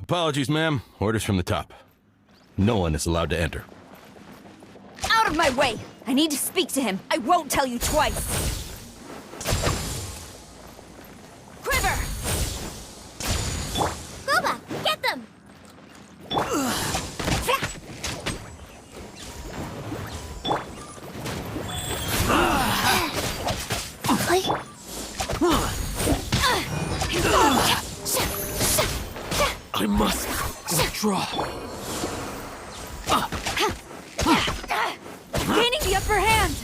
Apologies, ma'am. Orders from the top. No one is allowed to enter. Out of my way! I need to speak to him. I won't tell you twice. Quiver! Boba, get them! I must withdraw. Gaining the upper hand!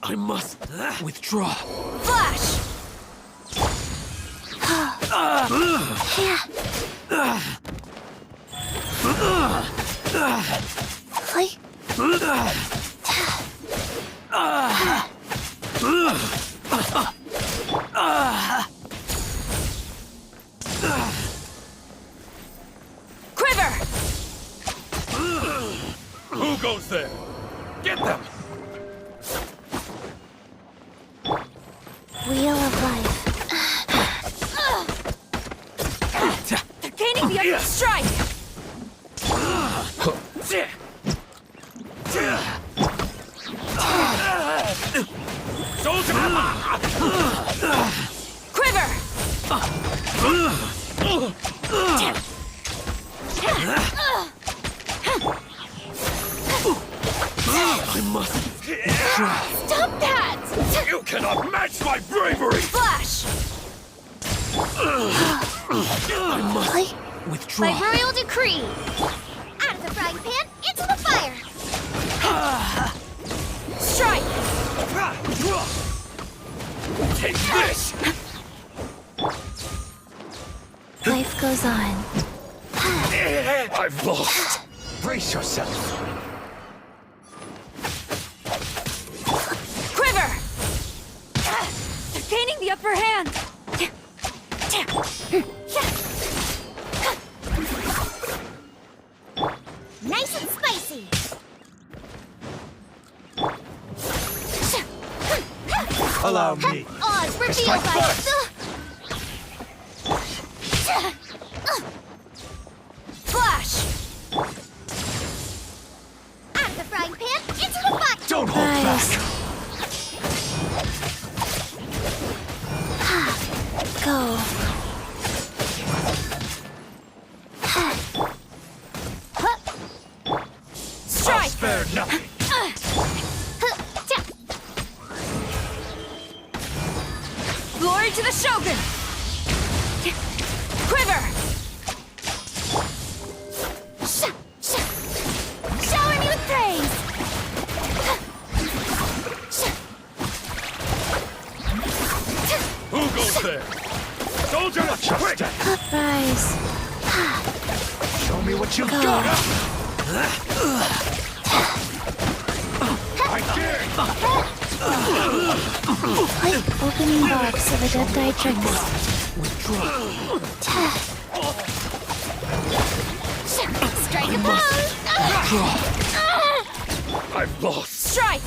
I must withdraw. Flash! Quiver! Who goes there? Get them! Wheel of life. They're gaining the upper strike! Soldier! Quiver! I must withdraw. Stop that! You cannot match my bravery! Flash! I must withdraw. By royal decree. Out of the frying pan, into the fire. Strike! Take this! Life goes on. I've lost. Brace yourself. Quiver! They're gaining the upper hand! Nice and spicy. Allow me. Oz revealed strike by first. Flash! Out of the frying pan, into the fire. Don't hold back. Go. Strike! Spare nothing. Glory to the Shogun! Quiver! Shower me with praise. Who goes there? Soldier, quick! Uprise. Show me what you've got. I dare. Opening box of a dead guy tricks. Strike a pose. I've lost. Strike!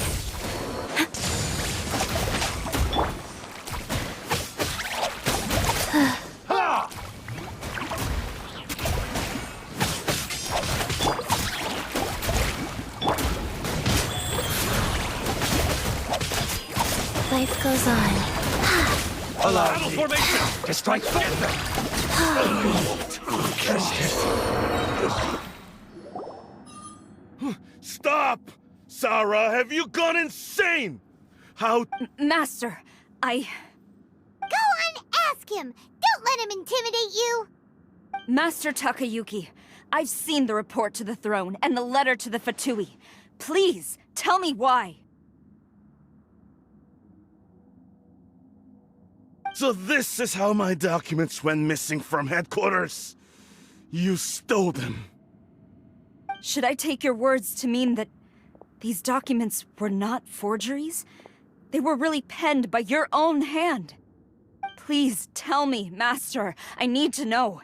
Life goes on. Allow me formation to strike fear. Stop! Sarah, have you gone insane? How... Master, Go on, ask him! Don't let him intimidate you! Master Takayuki, I've seen the report to the throne and the letter to the Fatui. Please, tell me why. So this is how my documents went missing from headquarters? You stole them. Should I take your words to mean that these documents were not forgeries? They were really penned by your own hand. Please tell me, Master. I need to know.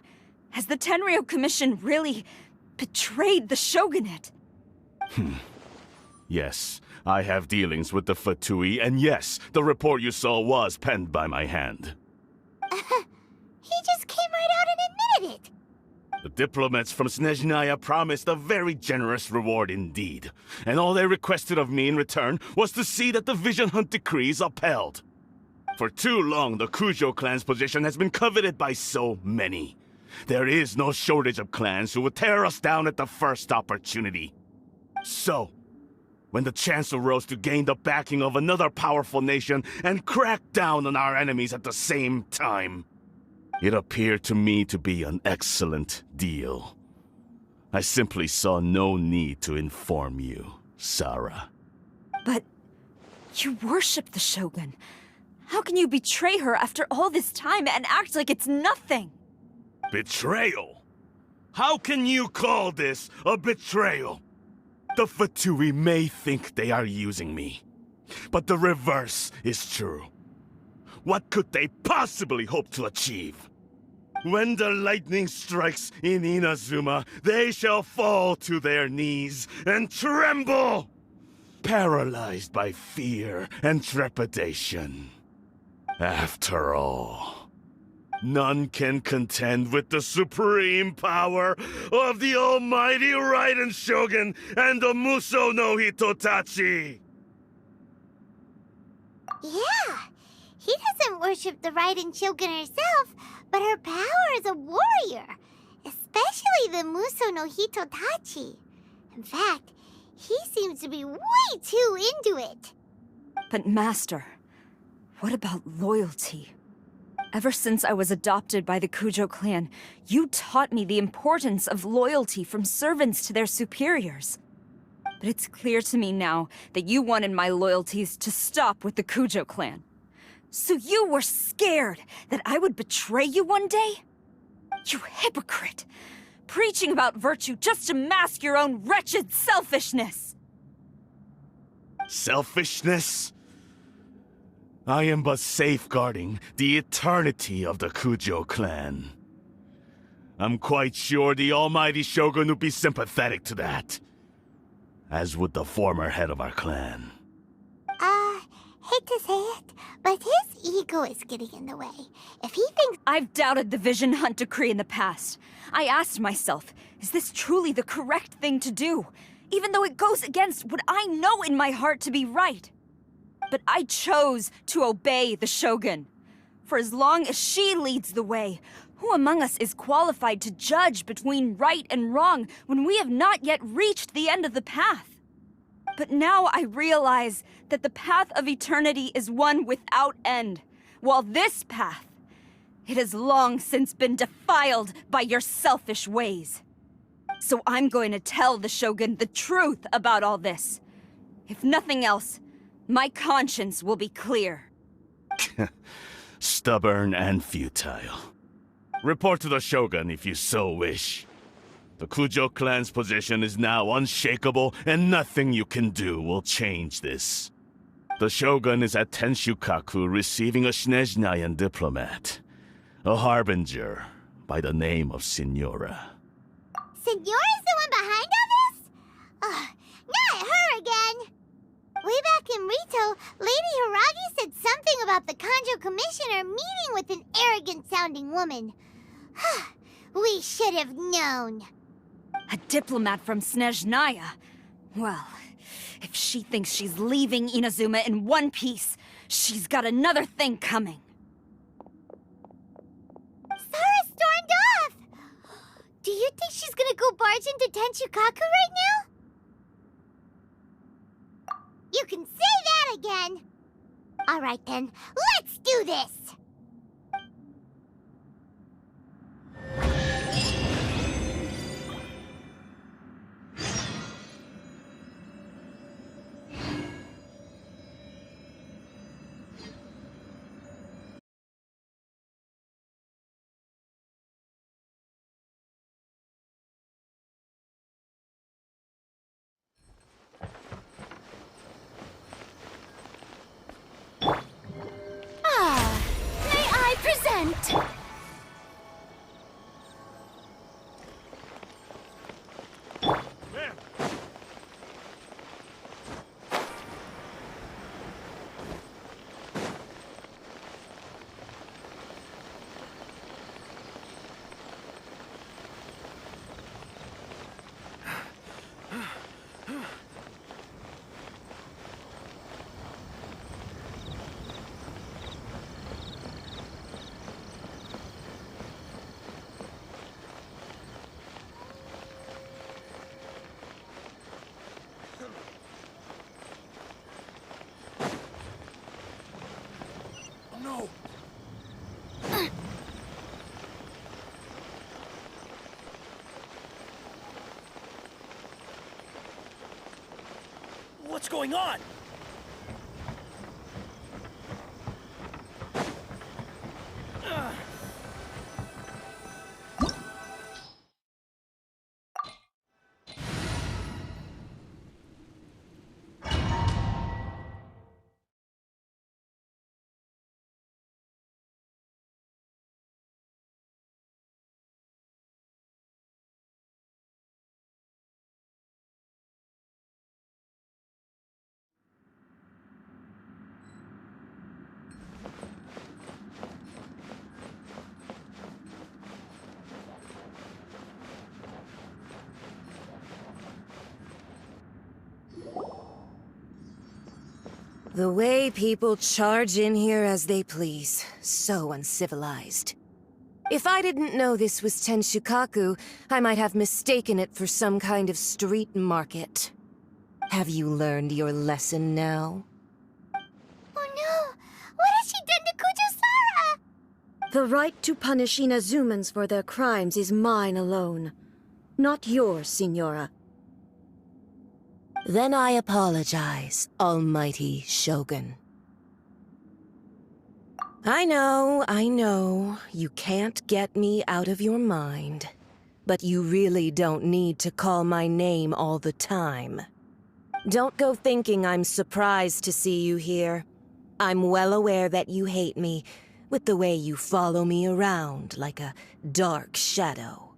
Has the Tenryo Commission really betrayed the Shogunate? Yes, I have dealings with the Fatui, and yes, the report you saw was penned by my hand. He just came right out and admitted it! The diplomats from Snezhnaya promised a very generous reward indeed, and all they requested of me in return was to see that the Vision Hunt decree is upheld. For too long, the Kujo clan's position has been coveted by so many. There is no shortage of clans who would tear us down at the first opportunity. So, when the chance arose to gain the backing of another powerful nation and crack down on our enemies at the same time, it appeared to me to be an excellent deal. I simply saw no need to inform you, Sarah. But you worship the Shogun. How can you betray her after all this time and act like it's nothing? Betrayal? How can you call this a betrayal? The Fatui may think they are using me, but the reverse is true. What could they possibly hope to achieve? When the lightning strikes in Inazuma, they shall fall to their knees and tremble, paralyzed by fear and trepidation. After all, none can contend with the supreme power of the almighty Raiden Shogun and the Muso no Hitotachi! Yeah, he doesn't worship the Raiden Shogun herself, but her power as a warrior, especially the Muso no Hitotachi. In fact, he seems to be way too into it. But Master, what about loyalty? Ever since I was adopted by the Kujo clan, you taught me the importance of loyalty from servants to their superiors. But it's clear to me now that you wanted my loyalties to stop with the Kujo clan. So you were scared that I would betray you one day? You hypocrite! Preaching about virtue just to mask your own wretched selfishness! Selfishness? I am but safeguarding the eternity of the Kujo clan. I'm quite sure the almighty Shogun would be sympathetic to that. As would the former head of our clan. Hate to say it, but his ego is getting in the way. If he thinks I've doubted the Vision Hunt decree in the past. I asked myself, is this truly the correct thing to do? Even though it goes against what I know in my heart to be right. But I chose to obey the Shogun. For as long as she leads the way, who among us is qualified to judge between right and wrong when we have not yet reached the end of the path? But now I realize that the path of eternity is one without end, while this path, it has long since been defiled by your selfish ways. So I'm going to tell the Shogun the truth about all this. If nothing else, my conscience will be clear. Stubborn and futile. Report to the Shogun if you so wish. The Kujo clan's position is now unshakable, and nothing you can do will change this. The Shogun is at Tenshukaku receiving a Snezhnayan diplomat, a harbinger by the name of Signora. Signora's the one behind all this? Not her again! Way back in Rito, Lady Hiragi said something about the Kanjo Commissioner meeting with an arrogant-sounding woman. We should have known. A diplomat from Snezhnaya? Well, if she thinks she's leaving Inazuma in one piece, She's got another thing coming. Sara stormed off! Do you think she's gonna go barge into Tenshukaku right now? You can say that again! Alright then, let's do this! May I present? No! What's going on? The way people charge in here as they please. So uncivilized. If I didn't know this was Tenshukaku, I might have mistaken it for some kind of street market. Have you learned your lesson now? Oh no! What has she done to Kujo-Sara? The right to punish Inazumans for their crimes is mine alone. Not yours, Signora. Then I apologize, Almighty Shogun. I know, you can't get me out of your mind. But you really don't need to call my name all the time. Don't go thinking I'm surprised to see you here. I'm well aware that you hate me, with the way you follow me around like a dark shadow.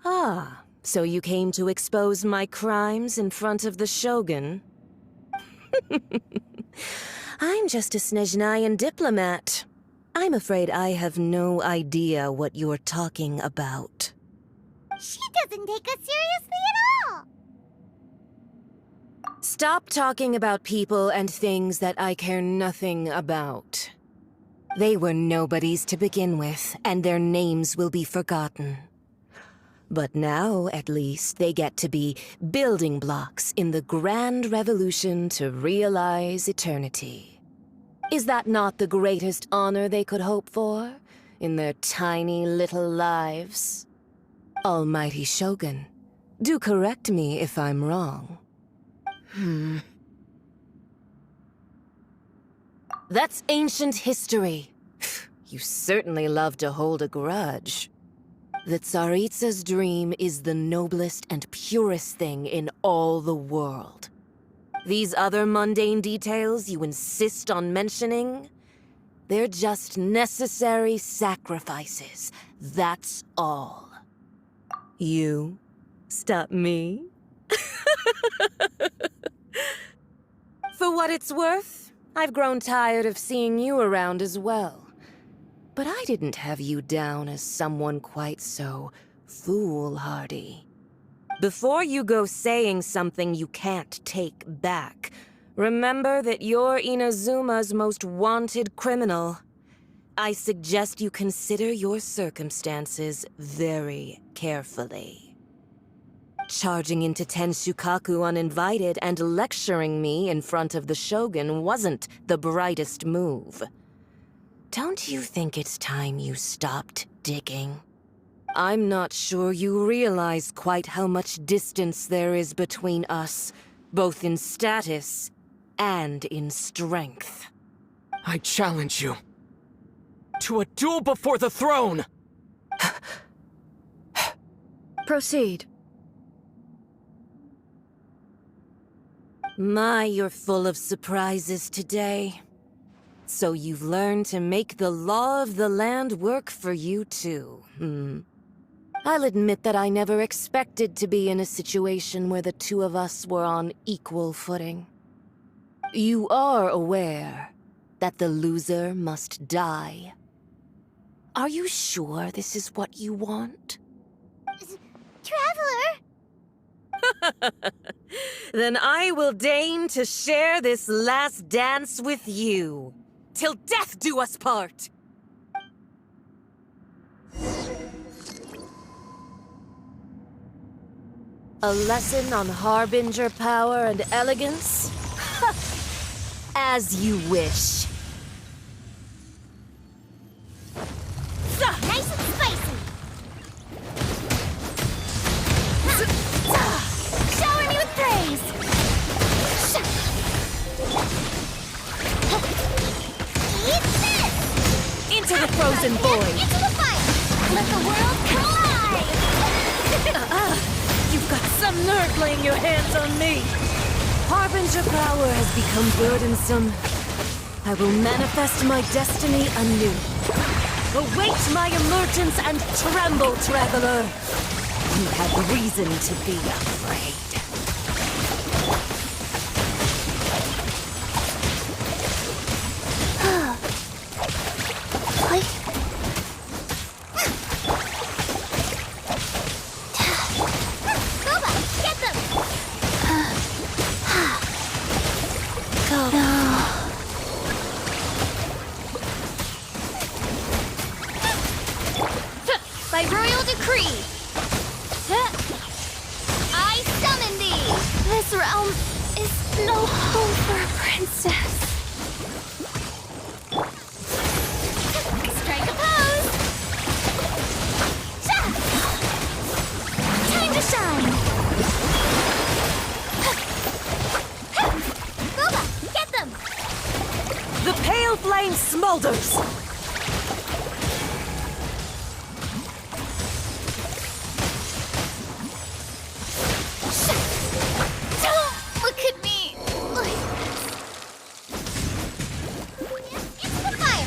Ah. So you came to expose my crimes in front of the Shogun? I'm just a Snezhnayan diplomat. I'm afraid I have no idea what you're talking about. She doesn't take us seriously at all! Stop talking about people and things that I care nothing about. They were nobodies to begin with, and their names will be forgotten. But now, at least, they get to be building blocks in the grand revolution to realize eternity. Is that not the greatest honor they could hope for in their tiny little lives? Almighty Shogun, do correct me if I'm wrong. That's ancient history. You certainly love to hold a grudge. The Tsaritsa's dream is the noblest and purest thing in all the world. These other mundane details you insist on mentioning, they're just necessary sacrifices. That's all. You stop me? For what it's worth, I've grown tired of seeing you around as well. But I didn't have you down as someone quite so foolhardy. Before you go saying something you can't take back, Remember that you're Inazuma's most wanted criminal. I suggest you consider your circumstances very carefully. Charging into Tenshukaku uninvited and lecturing me in front of the Shogun wasn't the brightest move. Don't you think it's time you stopped digging? I'm not sure you realize quite how much distance there is between us, both in status and in strength. I challenge you to a duel before the throne! Proceed. My, you're full of surprises today. So you've learned to make the law of the land work for you too, I'll admit that I never expected to be in a situation where the two of us were on equal footing. You are aware that the loser must die. Are you sure this is what you want? Traveler! Then I will deign to share this last dance with you. Till death do us part! A lesson on Harbinger power and elegance? As you wish. Nice and spicy! Shower me with praise! Eat this! Into the frozen void! Into the fire! Let the world collide! You've got some nerve laying your hands on me! Harbinger power has become burdensome. I will manifest my destiny anew. Await my emergence and tremble, traveler! You have reason to be afraid. Get them! By royal decree, I summon thee! This realm is no home for a princess. Strike a pose! Time to shine! Boba, get them! The pale flame smolders! Don't look at me like this. Into the fire!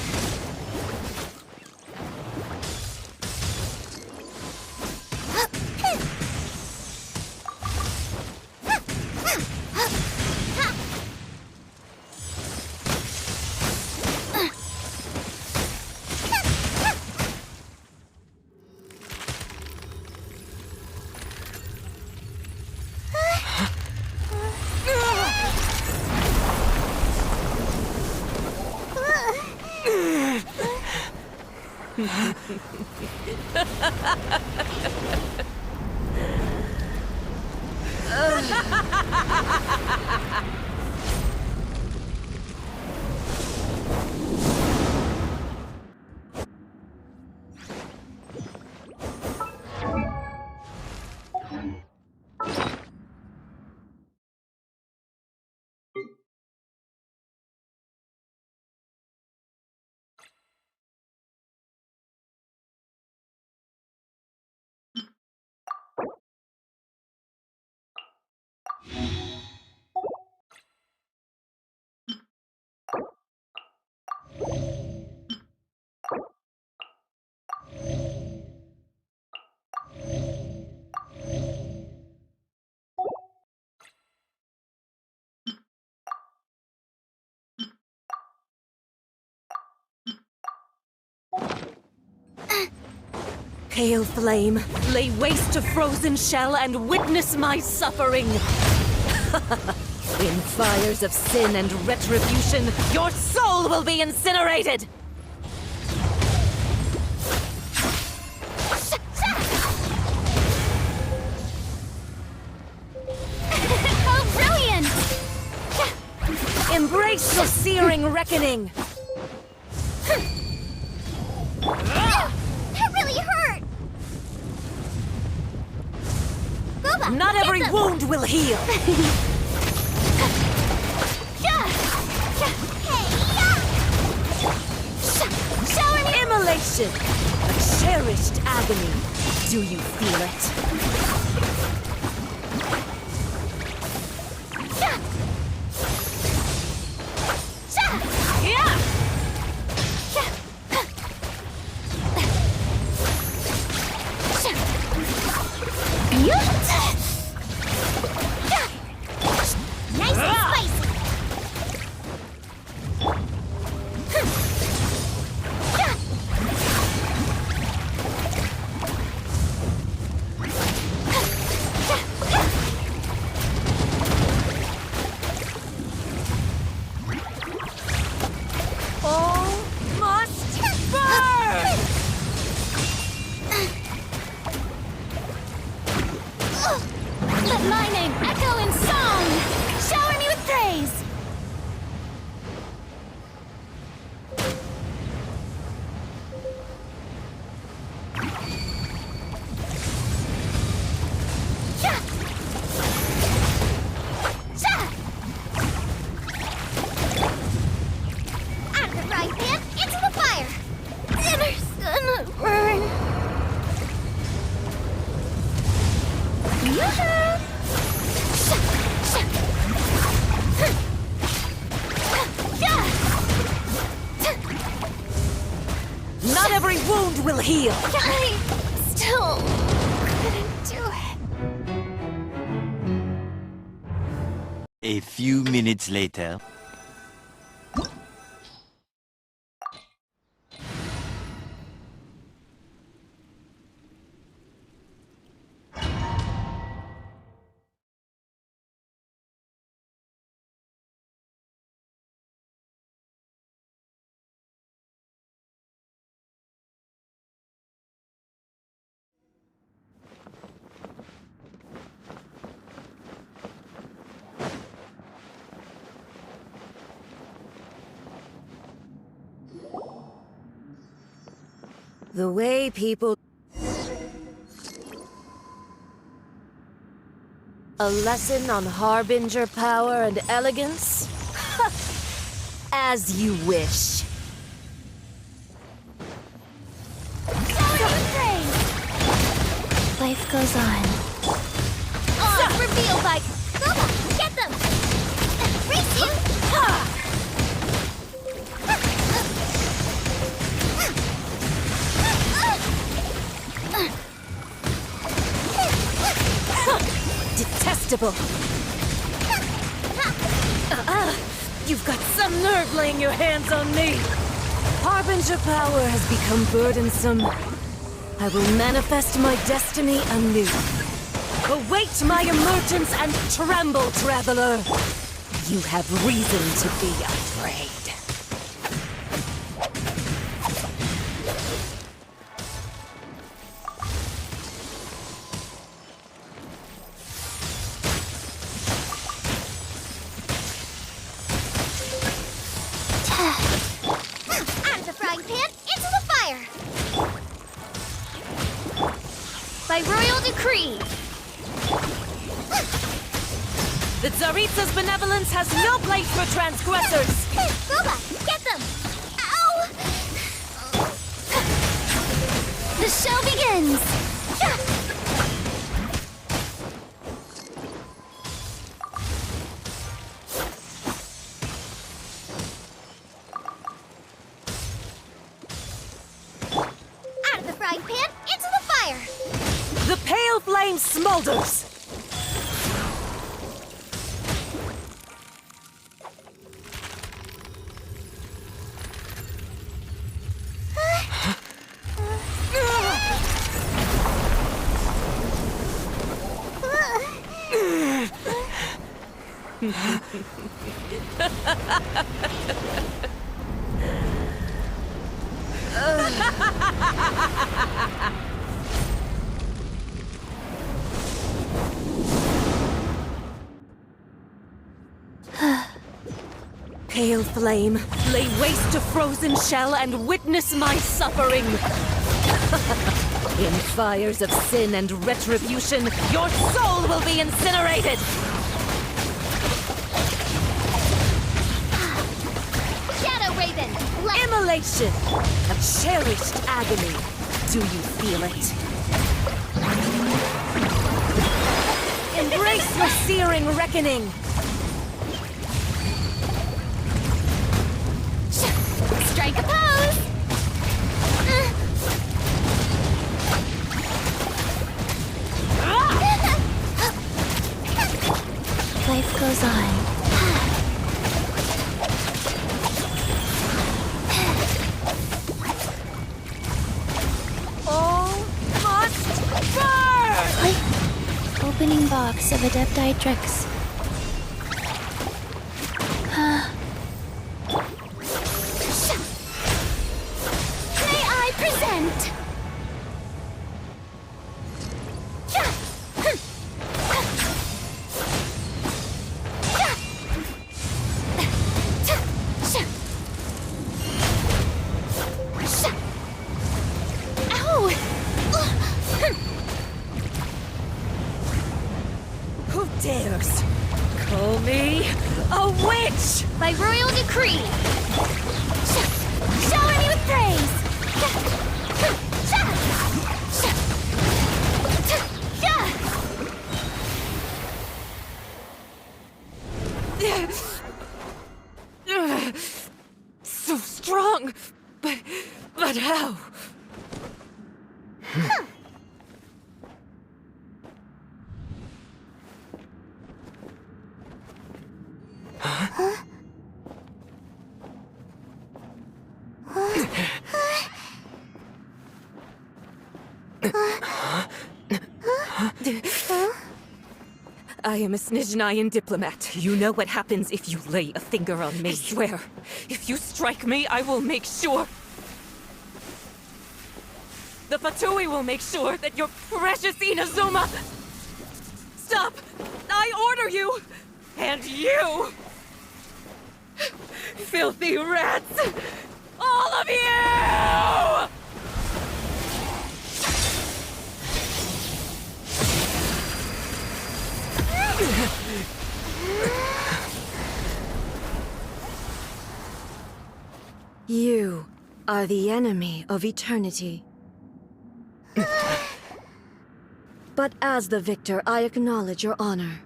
Pale flame, lay waste to frozen shell and witness my suffering. In fires of sin and retribution, your soul will be incinerated! Oh, brilliant! Embrace your searing reckoning! That really hurt! Boba, Not get every them. wound will heal! Shower me! Immolation! A cherished agony. Do you feel it? Yeah! Nice and spicy! All must burn! Let my name echo in song! Shower me with praise! Out of the frying pan, into the fire! Dinner's gonna burn! Yoo-hoo! Not every wound will heal! I still couldn't do it. A few minutes later. The way people... A lesson on Harbinger power and elegance? As you wish. Life goes on. Oh, reveal by Boba, get them! Race you! Detestable! You've got some nerve laying your hands on me! Harbinger power has become burdensome. I will manifest my destiny anew. Await my emergence and tremble, traveler! You have reason to be afraid. Out of the frying pan, into the fire! By royal decree! The Tsaritsa's benevolence has no place for transgressors! Boba, get them! Ow! The show begins! Out of the frying pan, into the fire! The pale flame smolders! Pale flame, lay waste to frozen shell and witness my suffering. In fires of sin and retribution, your soul will be incinerated! Shadow Raven! Immolation! A cherished agony. Do you feel it? Embrace your searing reckoning! Strike a pose! Life goes on. All must burn! Opening box of Adepti tricks. May I present? Ow! Who dares call me a witch? By royal decree. Shower me with praise. So strong, but how? I am a Snizhnayan diplomat. You know what happens if you lay a finger on me. I swear, if you strike me, I will make sure. The Fatui will make sure that your precious Inazuma... Stop! I order you! And you! Filthy rats! All of you! You are the enemy of eternity. But as the victor, I acknowledge your honor.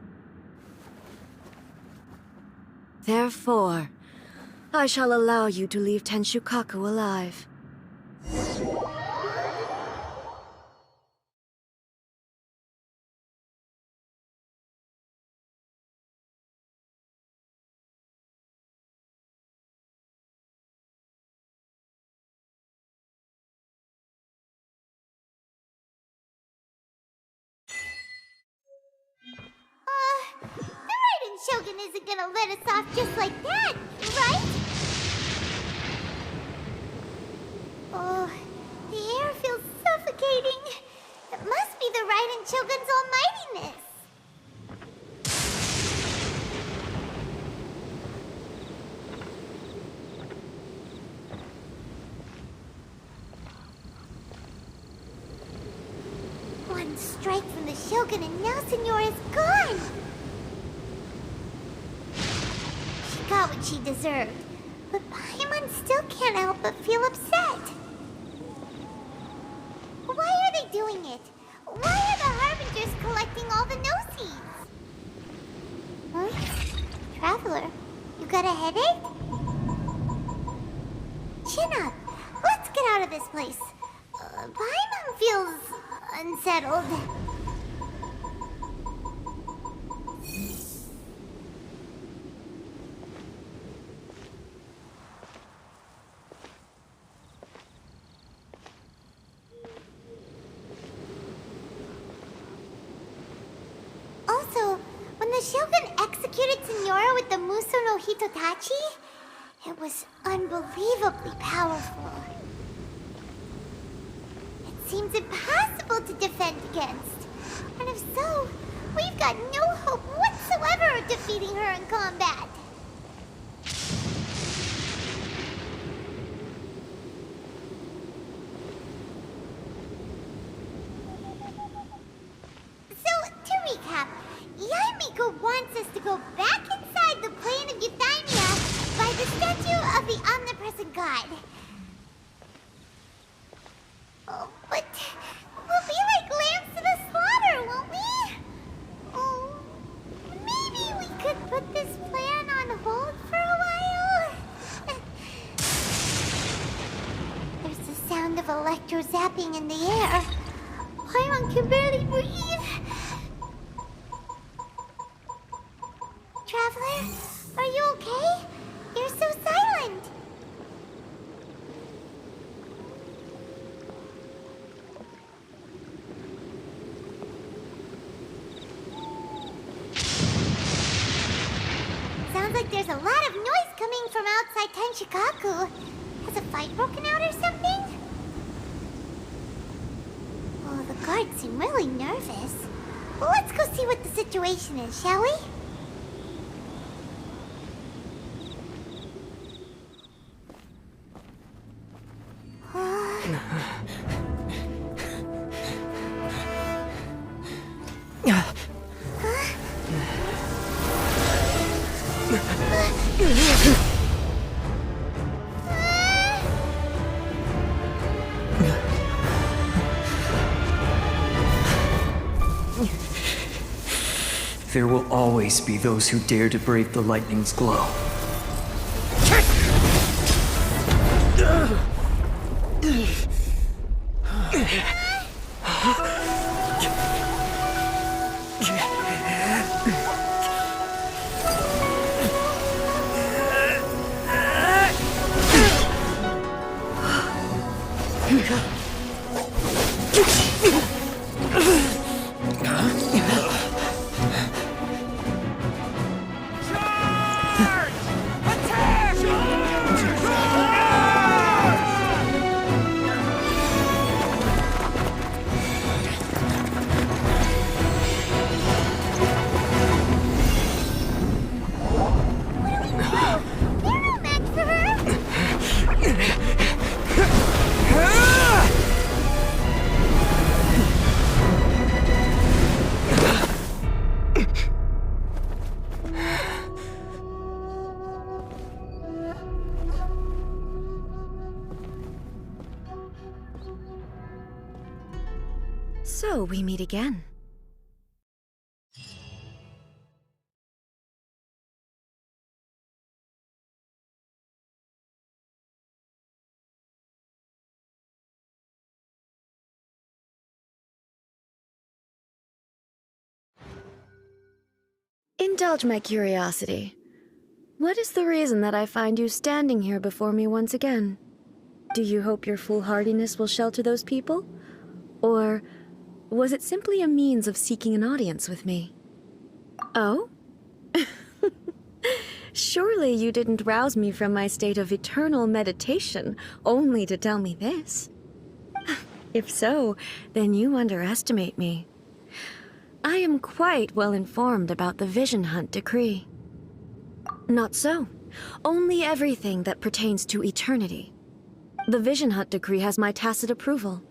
Therefore, I shall allow you to leave Tenshukaku alive. The Raiden Shogun isn't gonna let us off just like that, right? Oh, the air feels suffocating. It must be the Raiden Shogun's almightiness. One strike from the Shogun and now Senor is gone! She got what she deserved, but Paimon still can't help but feel upset. Why are they doing it? Why are the Harbingers collecting all the no-seeds? Huh? Traveler, you got a headache? Chin up. Let's get out of this place. Paimon feels unsettled. Also, when the Shogun executes executed Signora with the Muso no Hitotachi? It was unbelievably powerful. It seems impossible to defend against. And if so, we've got no hope whatsoever of defeating her in combat. So, to recap, Yaemiko wants us to go back inside the plane of Euthymia by the statue of the omnipresent god. Oh, but we'll be like lambs to the slaughter, won't we? Oh, maybe we could put this plan on hold for a while? There's the sound of electro zapping in the air. Paimon can barely breathe. Traveler, are you okay? You're so silent. Sounds like there's a lot of noise coming from outside Tenshikaku. Has a fight broken out or something? Oh, the guards seem really nervous. Well, let's go see what the situation is, shall we? There will always be those who dare to brave the lightning's glow. So we meet again. Indulge my curiosity. What is the reason that I find you standing here before me once again? Do you hope your foolhardiness will shelter those people? Or was it simply a means of seeking an audience with me? Oh? Surely you didn't rouse me from my state of eternal meditation only to tell me this. If so, then you underestimate me. I am quite well informed about the Vision Hunt decree. Not so. Only everything that pertains to eternity. The Vision Hunt decree has my tacit approval.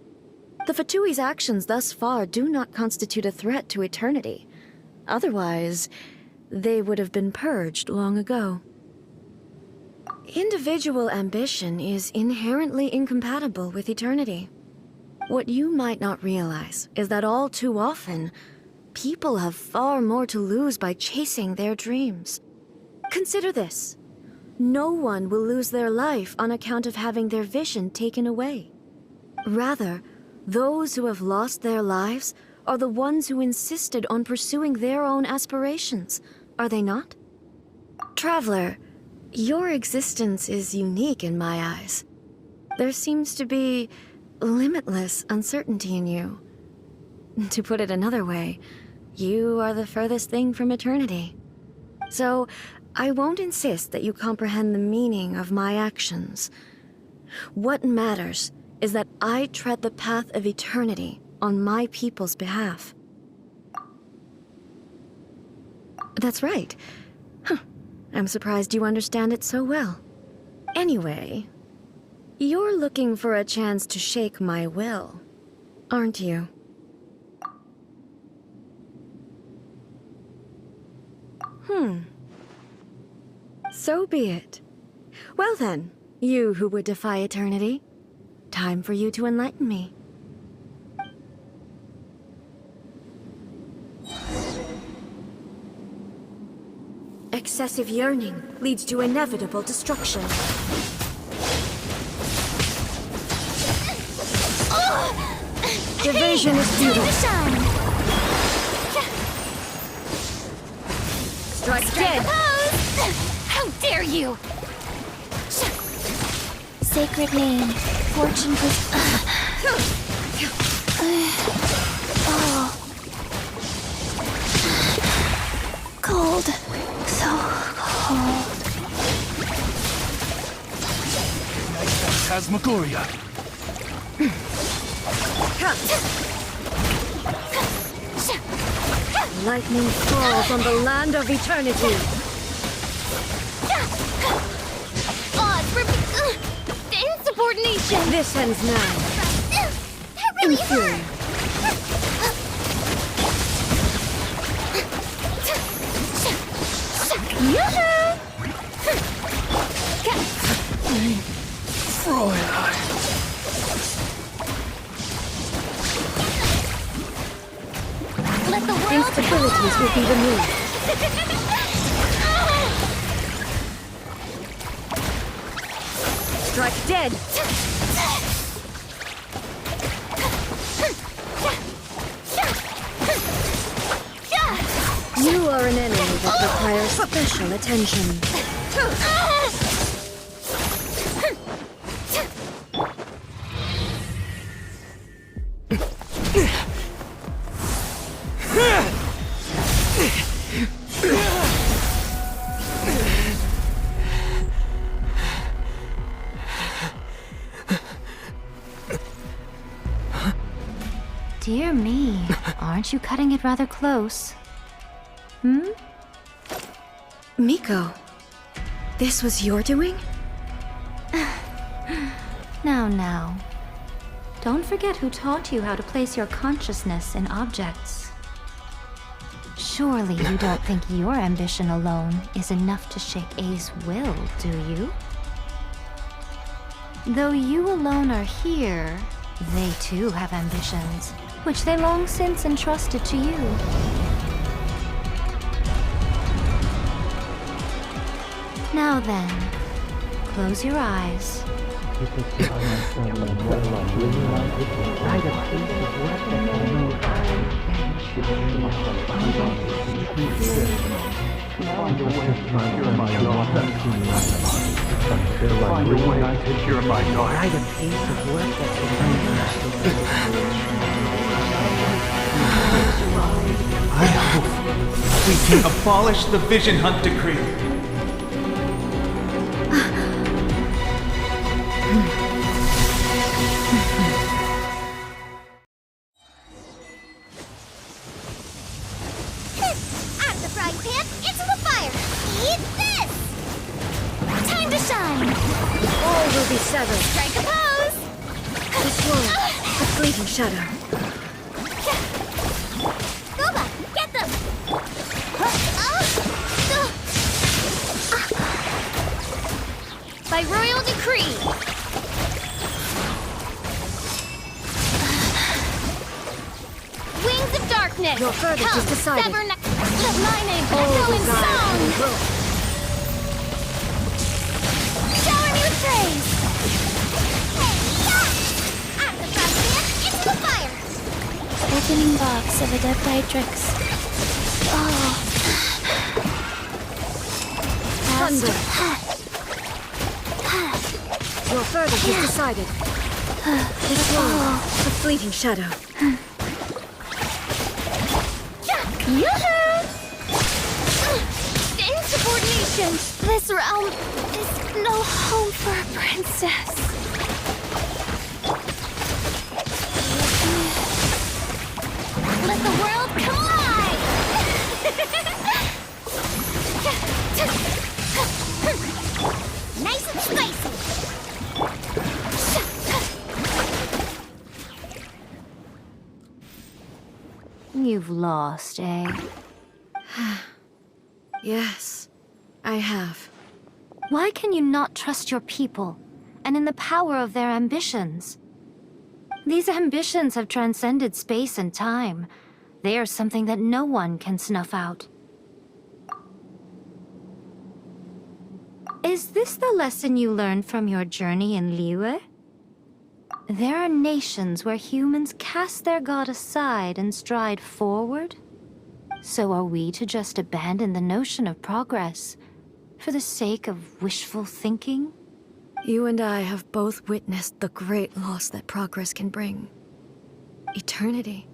The Fatui's actions thus far do not constitute a threat to eternity. Otherwise, they would have been purged long ago. Individual ambition is inherently incompatible with eternity. What you might not realize is that all too often, people have far more to lose by chasing their dreams. Consider this. No one will lose their life on account of having their vision taken away. Rather, those who have lost their lives are the ones who insisted on pursuing their own aspirations, are they not? Traveler, your existence is unique in my eyes. There seems to be limitless uncertainty in you. To put it another way, you are the furthest thing from eternity. So, I won't insist that you comprehend the meaning of my actions. What matters is that I tread the path of eternity on my people's behalf. That's right. Huh. I'm surprised you understand it so well. Anyway, you're looking for a chance to shake my will, aren't you? So be it. Well then, you who would defy eternity, time for you to enlighten me. Excessive yearning leads to inevitable destruction. Division is futile. Strike dead! How dare you! Sacred name, fortune cold. So cold. Phantasmagoria. Lightning falls on the land of eternity. Odds for insubordination. This ends now. That really Inferior. Let the world Instabilities will be removed. Strike dead! You are an enemy that requires special attention. Dear me, aren't you cutting it rather close? Miko, this was your doing? Now. Don't forget who taught you how to place your consciousness in objects. Surely you don't think your ambition alone is enough to shake A's will, do you? Though you alone are here, they too have ambitions, which they long since entrusted to you. Now then, close your eyes. I hope we can abolish the Vision Hunt Decree. Out of the frying pan, into the fire! Eat this! Time to shine! All will be severed. Strike a pose! This world, a fleeting shadow. Goba, get them! By royal decree! Wings of darkness! Your verdict Come, is decided. sever let my name All echo in desire song! and growth. Shower me with praise! Hey-ya! At the front pan, into the fire! Opening box of Adeptitrix. Oh. Thunder. Your verdict is decided. This world, a fleeting shadow. Yoo-hoo! legend. This realm is no home for a princess. Let the world collide! Nice and spicy! You've lost, eh? Yes, I have. Why can you not trust your people, and in the power of their ambitions? These ambitions have transcended space and time. They are something that no one can snuff out. Is this the lesson you learned from your journey in Liyue? There are nations where humans cast their god aside and stride forward. So are we to just abandon the notion of progress for the sake of wishful thinking? You and I have both witnessed the great loss that progress can bring. Eternity.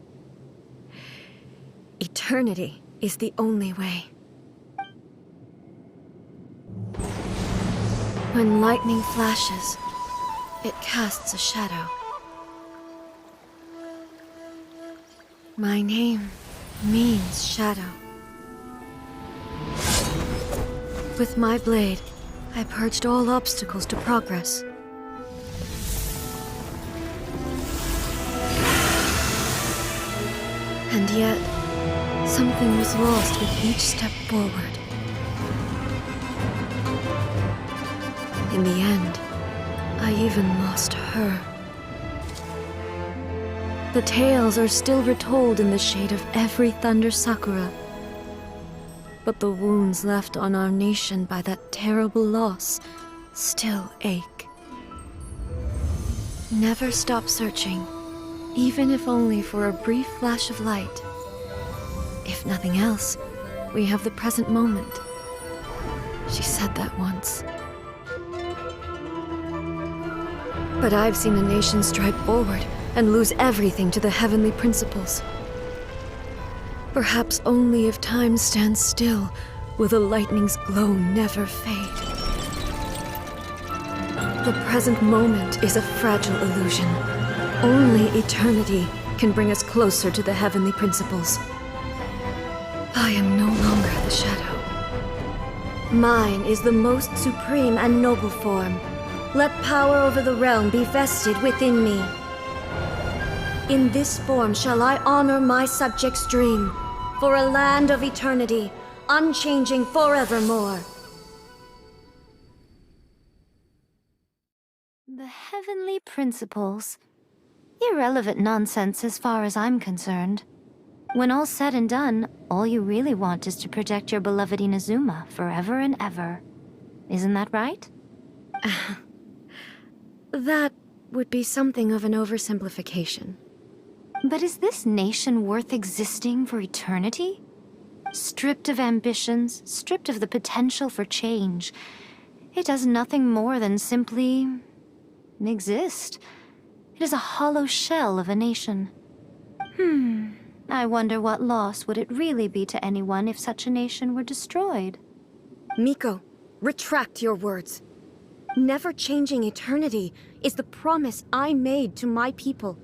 Eternity is the only way. When lightning flashes, it casts a shadow. My name means shadow. With my blade, I purged all obstacles to progress. And yet, something was lost with each step forward. In the end, I even lost her. The tales are still retold in the shade of every Thunder Sakura. But the wounds left on our nation by that terrible loss still ache. Never stop searching, even if only for a brief flash of light. If nothing else, we have the present moment. She said that once. But I've seen a nation stride forward and lose everything to the heavenly principles. Perhaps only if time stands still will the lightning's glow never fade. The present moment is a fragile illusion. Only eternity can bring us closer to the heavenly principles. I am no longer the shadow. Mine is the most supreme and noble form. Let power over the realm be vested within me. In this form shall I honor my subjects' dream, for a land of eternity, unchanging forevermore. The heavenly principles. Irrelevant nonsense as far as I'm concerned. When all's said and done, all you really want is to protect your beloved Inazuma forever and ever. Isn't that right? That would be something of an oversimplification. But is this nation worth existing for eternity? Stripped of ambitions, stripped of the potential for change, it does nothing more than simply exist. It is a hollow shell of a nation. I wonder what loss would it really be to anyone if such a nation were destroyed? Miko, retract your words. Never changing eternity is the promise I made to my people.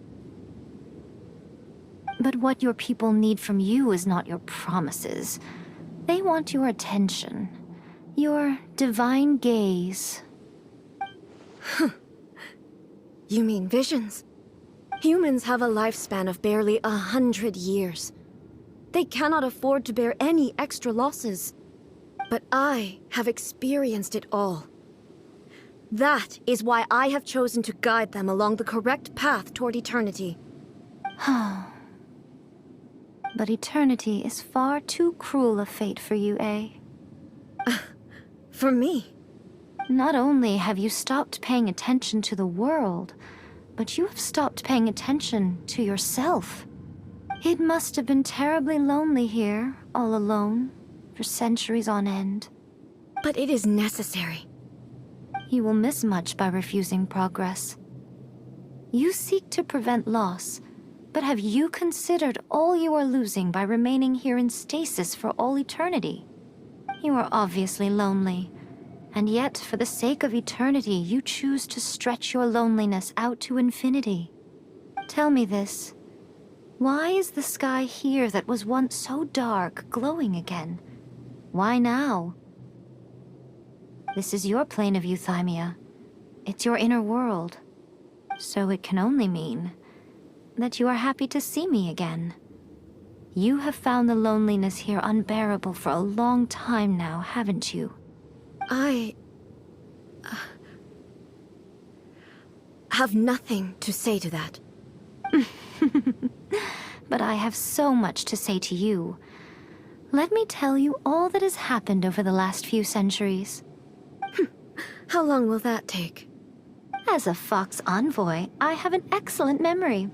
But what your people need from you is not your promises. They want your attention. Your divine gaze. You mean visions? Humans have a lifespan of barely 100 years. They cannot afford to bear any extra losses. But I have experienced it all. That is why I have chosen to guide them along the correct path toward eternity. But eternity is far too cruel a fate for you, eh? For me? Not only have you stopped paying attention to the world, but you have stopped paying attention to yourself. It must have been terribly lonely here, all alone, for centuries on end. But it is necessary. You will miss much by refusing progress. You seek to prevent loss, but have you considered all you are losing by remaining here in stasis for all eternity? You are obviously lonely. And yet, for the sake of eternity, you choose to stretch your loneliness out to infinity. Tell me this. Why is the sky here that was once so dark glowing again? Why now? This is your plane of euthymia. It's your inner world. So it can only mean that you are happy to see me again. You have found the loneliness here unbearable for a long time now, haven't you? I have nothing to say to that. But I have so much to say to you. Let me tell you all that has happened over the last few centuries. How long will that take? As a Fox envoy, I have an excellent memory.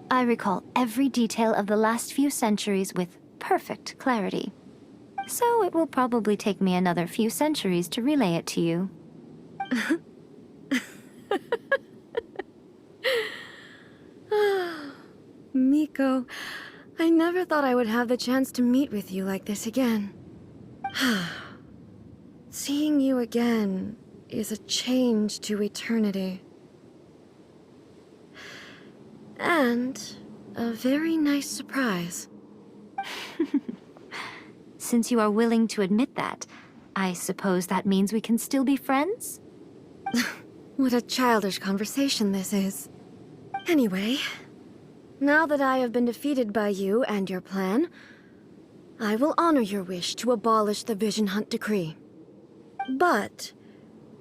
I recall every detail of the last few centuries with perfect clarity. So it will probably take me another few centuries to relay it to you. Miko, I never thought I would have the chance to meet with you like this again. Seeing you again is a change to eternity. And a very nice surprise. Since you are willing to admit that, I suppose that means we can still be friends? What a childish conversation this is. Anyway, now that I have been defeated by you and your plan, I will honor your wish to abolish the Vision Hunt Decree. But,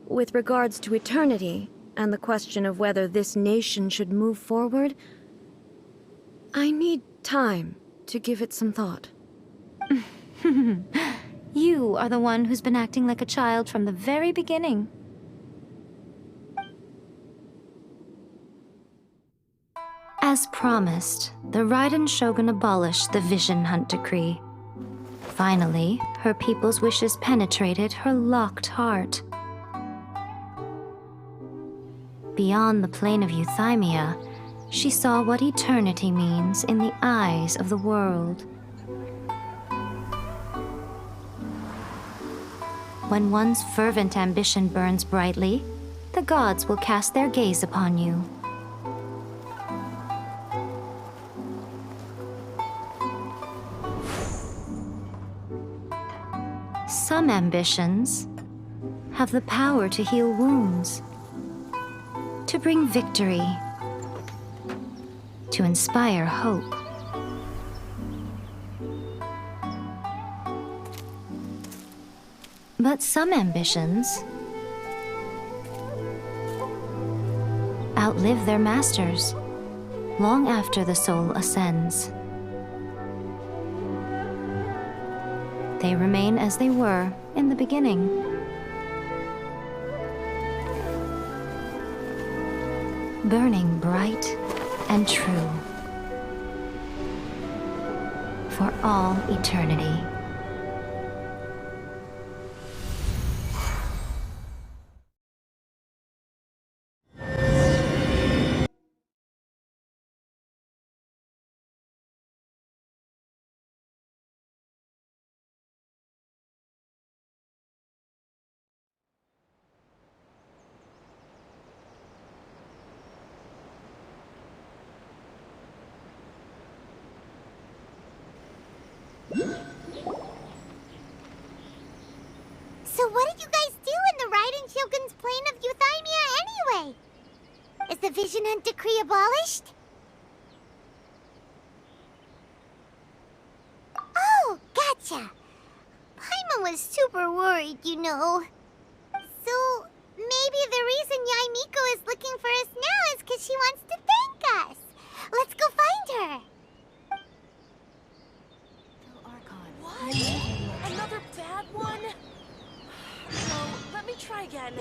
with regards to eternity, and the question of whether this nation should move forward, I need time to give it some thought. You are the one who's been acting like a child from the very beginning. As promised, the Raiden Shogun abolished the Vision Hunt Decree. Finally, her people's wishes penetrated her locked heart. Beyond the plane of euthymia, she saw what eternity means in the eyes of the world. When one's fervent ambition burns brightly, the gods will cast their gaze upon you. Some ambitions have the power to heal wounds, to bring victory, to inspire hope. But some ambitions outlive their masters long after the soul ascends. They remain as they were in the beginning. Burning bright and true for all eternity. So what did you guys do in the Raiden Shogun's plane of euthymia anyway? Is the Vision Hunt Decree abolished? Oh, gotcha. Paimon was super worried, you know. So maybe the reason Yae Miko is looking for us now is because she wants to thank us. Let's go find her. What? Another bad one? No, let me try again.